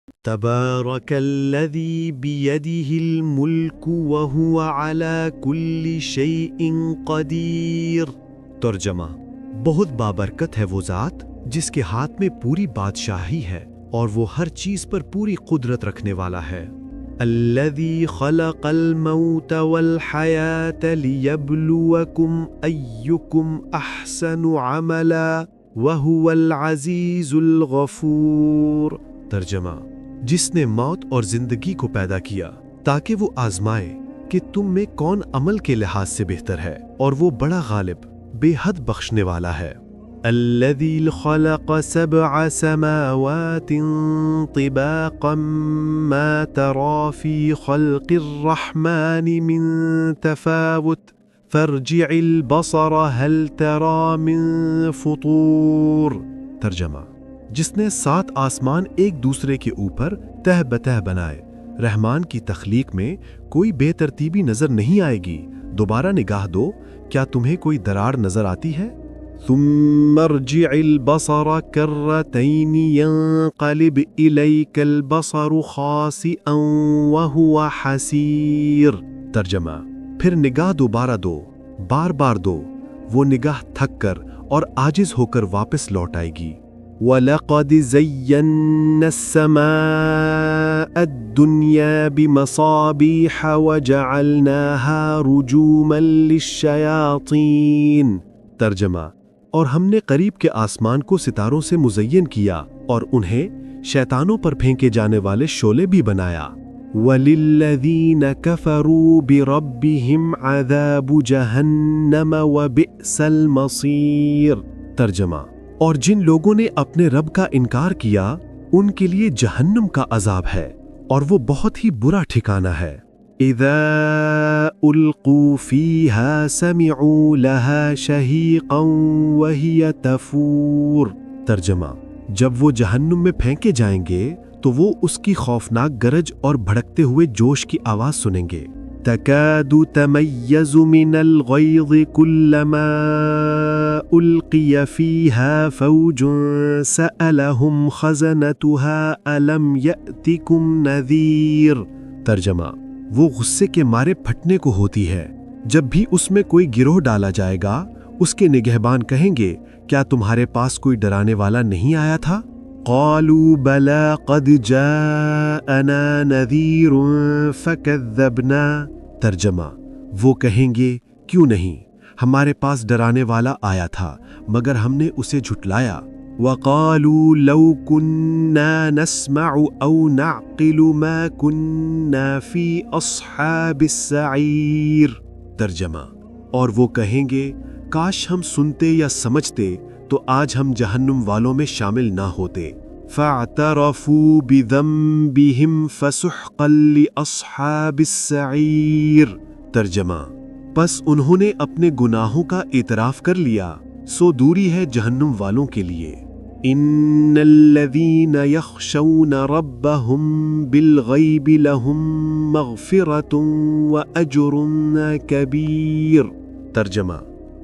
تبارک الذی بیدہ الملک وہو علی کل شیء قدیر۔ ترجمہ: بہت بابرکت ہے وہ ذات جس کے ہاتھ میں پوری بادشاہی ہے اور وہ ہر چیز پر پوری قدرت رکھنے والا ہے۔ الذی خلق الموت والحیاۃ لیبلوکم ایکم احسن عملا وہو العزیز الغفور۔ ترجمہ: جس نے موت اور زندگی کو پیدا کیا تاکہ وہ آزمائے کہ تم میں کون عمل کے لحاظ سے بہتر ہے، اور وہ بڑا غالب، بے حد بخشنے والا ہے۔ الذی خلق سبع سماوات طباقا ما ترى فی خلق الرحمن من تفاوت فارجع البصر هل ترى من فطور۔ ترجمہ: جس نے 7 آسمان ایک دوسرے کے اوپر تہ بتہ بنائے، رحمان کی تخلیق میں کوئی بے ترتیبی نظر نہیں آئے گی، دوبارہ نگاہ دو، کیا تمہیں کوئی درار نظر آتی ہے؟ ثم ارجع البصر کرتین ينقلب الیک البصر خاسئا وهو حسیر۔ ترجمہ: پھر نگاہ دوبارہ دو، بار بار دو، وہ نگاہ تھک کر اور عاجز ہو کر واپس لوٹ آئے گی۔ وَلَقَدْ زَيَّنَّا السَّمَاءَ الدُّنْيَا بِمَصَابِيحَ وَجَعَلْنَاهَا رُجُومًا لِلشَّيَاطِينِ۔ ترجمہ: اور ہم نے قریب کے آسمان کو ستاروں سے مزین کیا اور انہیں شیطانوں پر پھینکے جانے والے شعلے بھی بنایا۔ وَلِلَّذِينَ كَفَرُوا بِرَبِّهِمْ عَذَابُ جَهَنَّمَ وَبِئْسَ الْمَصِيرُ۔ ترجمہ: اور جن لوگوں نے اپنے رب کا انکار کیا ان کے لیے جہنم کا عذاب ہے اور وہ بہت ہی برا ٹھکانہ ہے۔ اذا القوا فیہا سمعوا لہا شہیقا وہی تفور۔ ترجمہ: جب وہ جہنم میں پھینکے جائیں گے تو وہ اس کی خوفناک گرج اور بھڑکتے ہوئے جوش کی آواز سنیں گے۔ تکاد تمیز من الغیظ کلما القی فیہا فوج سألہم خزنتها الم یأتکم نذیر۔ ترجمہ: وہ غصے کے مارے پھٹنے کو ہوتی ہے، جب بھی اس میں کوئی گروہ ڈالا جائے گا اس کے نگہبان کہیں گے کیا تمہارے پاس کوئی ڈرانے والا نہیں آیا تھا؟ قالوا بلا قد جاءنا نذیر فکذبنا۔ ترجمہ: وہ کہیں گے کیوں نہیں، ہمارے پاس ڈرانے والا آیا تھا مگر ہم نے اسے جھٹلایا۔ وقالوا لو كنا نسمع او نعقل ما كنا في اصحاب السعیر۔ ترجمہ: اور وہ کہیں گے کاش ہم سنتے یا سمجھتے تو آج ہم جہنم والوں میں شامل نہ ہوتے۔ فاعترفوا بذنبهم فسحقا لاصحاب السعیر۔ ترجمہ: پس انہوں نے اپنے گناہوں کا اعتراف کر لیا، سو دوری ہے جہنم والوں کے لیے۔ ان الذین یخشون ربهم بالغیب لهم مغفرۃ واجر کبیر۔ ترجمہ: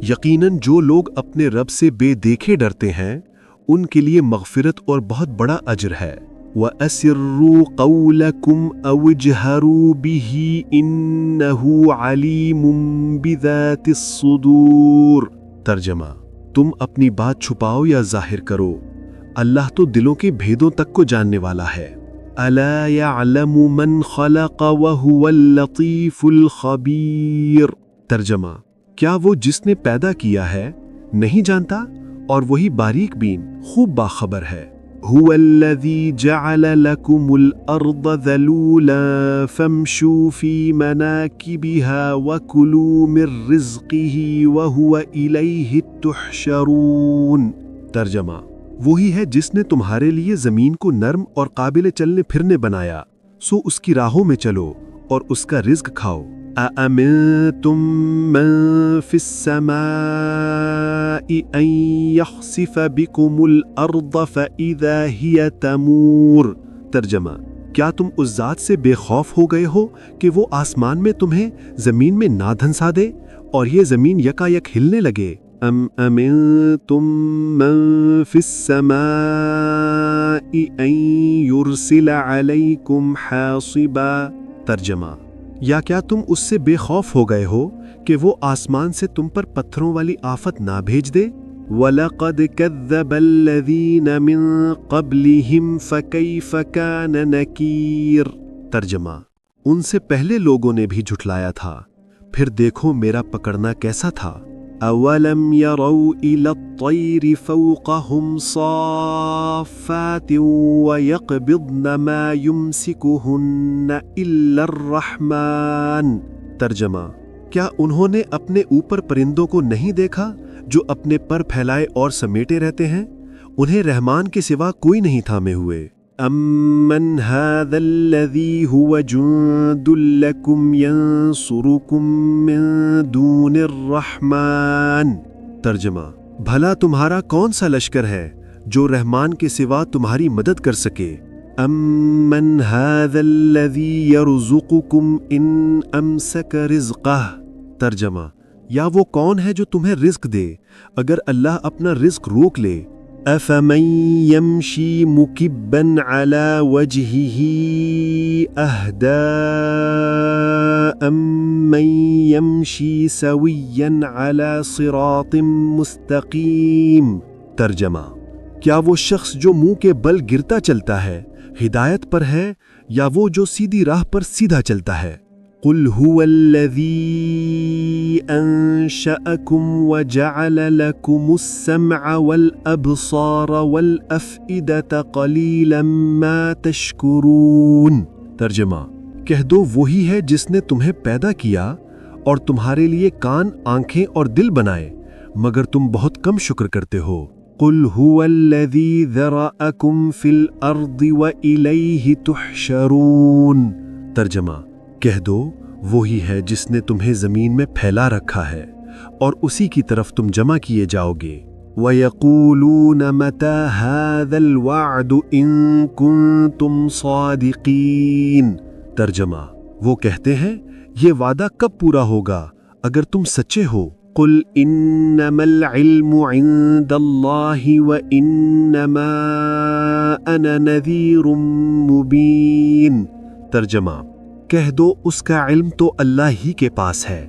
یقیناً جو لوگ اپنے رب سے بے دیکھے ڈرتے ہیں ان کے لیے مغفرت اور بہت بڑا اجر ہے۔ وَأَسِرُّوا قَوْلَكُمْ أَوْ اجْهَرُوا بِهِ إِنَّهُ عَلِيمٌ بِذَاتِ الصُّدُورِ۔ ترجمہ: تم اپنی بات چھپاؤ یا ظاہر کرو، اللہ تو دلوں کے بھیدوں تک کو جاننے والا ہے۔ أَلَا يَعْلَمُ مَنْ خَلَقَ وَهُوَ اللَّطِيفُ الْخَبِيرُ۔ ترجمہ: کیا وہ جس نے پیدا کیا ہے نہیں جانتا اور وہی باریک بین خوب باخبر ہے۔ هو الذي جعل لكم الأرض ذلولا فامشوا في مناكبها وكلوا من رزقه وهو إليه تحشرون۔ ترجمہ: وہی ہے جس نے تمہارے لیے زمین کو نرم اور قابل چلنے پھرنے بنایا، سو اس کی راہوں میں چلو اور اس کا رزق کھاؤ۔ أَأَمِنتُم مَّن فِي السَّمَاءِ أَن يَخْسِفَ بِكُمُ الْأَرْضَ فَإِذَا هِيَ تَمُورُ۔ ترجمہ: کیا تم اس ذات سے بے خوف ہو گئے ہو کہ وہ آسمان میں تمہیں زمین میں نہ دھنسا دے اور یہ زمین یکا یک ہلنے لگے؟ ام امنتم من فی السماء ان یرسل علیکم حاصبا۔ ترجمہ: یا کیا تم اس سے بے خوف ہو گئے ہو کہ وہ آسمان سے تم پر پتھروں والی آفت نہ بھیج دے؟ وَلَقَدْ كَذَّبَ الَّذِينَ مِن قَبْلِهِمْ فَكَيْفَ كَانَ نَكِيرٌ۔ ترجمہ: ان سے پہلے لوگوں نے بھی جھٹلایا تھا، پھر دیکھو میرا پکڑنا کیسا تھا۔ أَوَلَمْ يَرَوْا إِلَى الطَّيْرِ فَوْقَهُمْ صَافَّاتٍ وَيَقْبِضْنَ مَا يُمْسِكُهُنَّ إِلَّا الرَّحْمَنُ۔ ترجمہ: کیا انہوں نے اپنے اوپر پرندوں کو نہیں دیکھا جو اپنے پر پھیلائے اور سمیٹے رہتے ہیں؟ انہیں رحمان کے سوا کوئی نہیں تھامے ہوئے۔ أَمَّنْ هَذَا الَّذِي هُوَ جُندٌ لَكُمْ يَنصُرُكُم مِّن دُونِ الرَّحْمَنِ۔ ترجمہ: بھلا تمہارا کون سا لشکر ہے جو رحمان کے سوا تمہاری مدد کر سکے؟ أَمَّنْ هَذَا الَّذِي يَرْزُقُكُمْ إِنْ أَمْسَكَ رِزْقَهُ۔ ترجمہ: یا وہ کون ہے جو تمہیں رزق دے اگر اللہ اپنا رزق روک لے؟ أَفَمَن يَمْشِي مُكِبًّا عَلَى وَجْهِهِ أَهْدَىٰ أَمَّن يَمْشِي سَوِيًّا عَلَى صِرَاطٍ مُسْتَقِيمٍ۔ ترجمہ: کیا وہ شخص جو منہ کے بل گرتا چلتا ہے ہدایت پر ہے یا وہ جو سیدھی راہ پر سیدھا چلتا ہے؟ قُلْ هُوَ الَّذِي أَنشَأَكُمْ وَجَعَلَ لَكُمُ السَّمْعَ وَالْأَبْصَارَ وَالْأَفْئِدَةَ قَلِيلًا مَا تَشْكُرُونَ۔ ترجمہ: کہہ دو وہی ہے جس نے تمہیں پیدا کیا اور تمہارے لیے کان، آنکھیں اور دل بنائے، مگر تم بہت کم شکر کرتے ہو۔ قُلْ هُوَ الَّذِي ذَرَأَكُمْ فِي الْأَرْضِ وَإِلَيْهِ تُحْشَرُونَ۔ ترجمہ: کہہ دو وہی ہے جس نے تمہیں زمین میں پھیلا رکھا ہے اور اسی کی طرف تم جمع کیے جاؤ گے۔ وَيَقُولُونَ مَتَى هَذَا الْوَعْدُ إِن كُنتُمْ صَادِقِينَ۔ ترجمہ: وہ کہتے ہیں یہ وعدہ کب پورا ہوگا اگر تم سچے ہو۔ قُلْ إِنَّمَا الْعِلْمُ عِندَ اللَّهِ وَإِنَّمَا أَنَا نَذِيرٌ مُبِينٌ۔ ترجمہ: کہہ دو اس کا علم تو اللہ ہی کے پاس ہے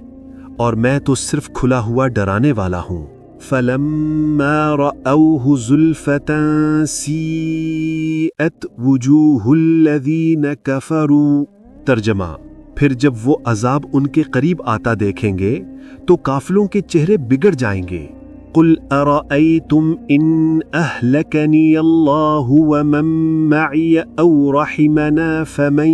اور میں تو صرف کھلا ہوا ڈرانے والا ہوں۔ فَلَمَّا رَأَوْهُ زُلْفَةً سِيئَتْ وُجُوهُ الَّذِينَ كَفَرُوا۔ ترجمہ: پھر جب وہ عذاب ان کے قریب آتا دیکھیں گے تو کافروں کے چہرے بگڑ جائیں گے۔ قُلْ أَرَأَيْتُمْ إِنْ أَهْلَكَنِيَ اللَّهُ وَمَن مَّعِيَ أَوْ رَحِمَنَا فَمَن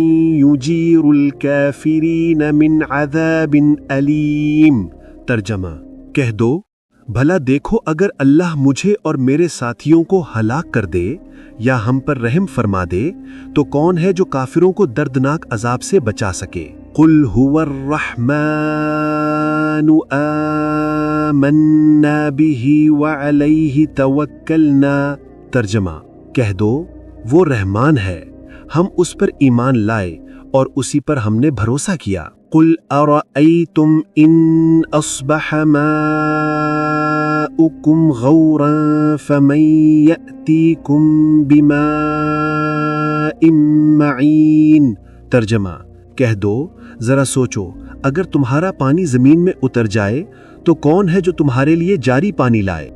يُجِيرُ الْكَافِرِينَ مِنْ عَذَابٍ أَلِيمٍ۔ ترجمہ: کہہ دو بھلا دیکھو اگر اللہ مجھے اور میرے ساتھیوں کو ہلاک کر دے یا ہم پر رحم فرما دے تو کون ہے جو کافروں کو دردناک عذاب سے بچا سکے؟ قُلْ هُوَ الرَّحْمَنُ آمَنَّا بِهِ وَعَلَيْهِ تَوَكَّلْنَا۔ ترجمہ: کہہ دو وہ رحمان ہے، ہم اس پر ایمان لائے اور اسی پر ہم نے بھروسہ کیا۔ قُلْ أَرَأَيْتُمْ إِنْ أَصْبَحَ مَاؤُكُمْ غَوْرًا فَمَنْ يَأْتِيكُمْ بِمَاءٍ مَّعِينٍ۔ ترجمہ: کہہ دو ذرا سوچو اگر تمہارا پانی زمین میں اتر جائے تو کون ہے جو تمہارے لیے جاری پانی لائے؟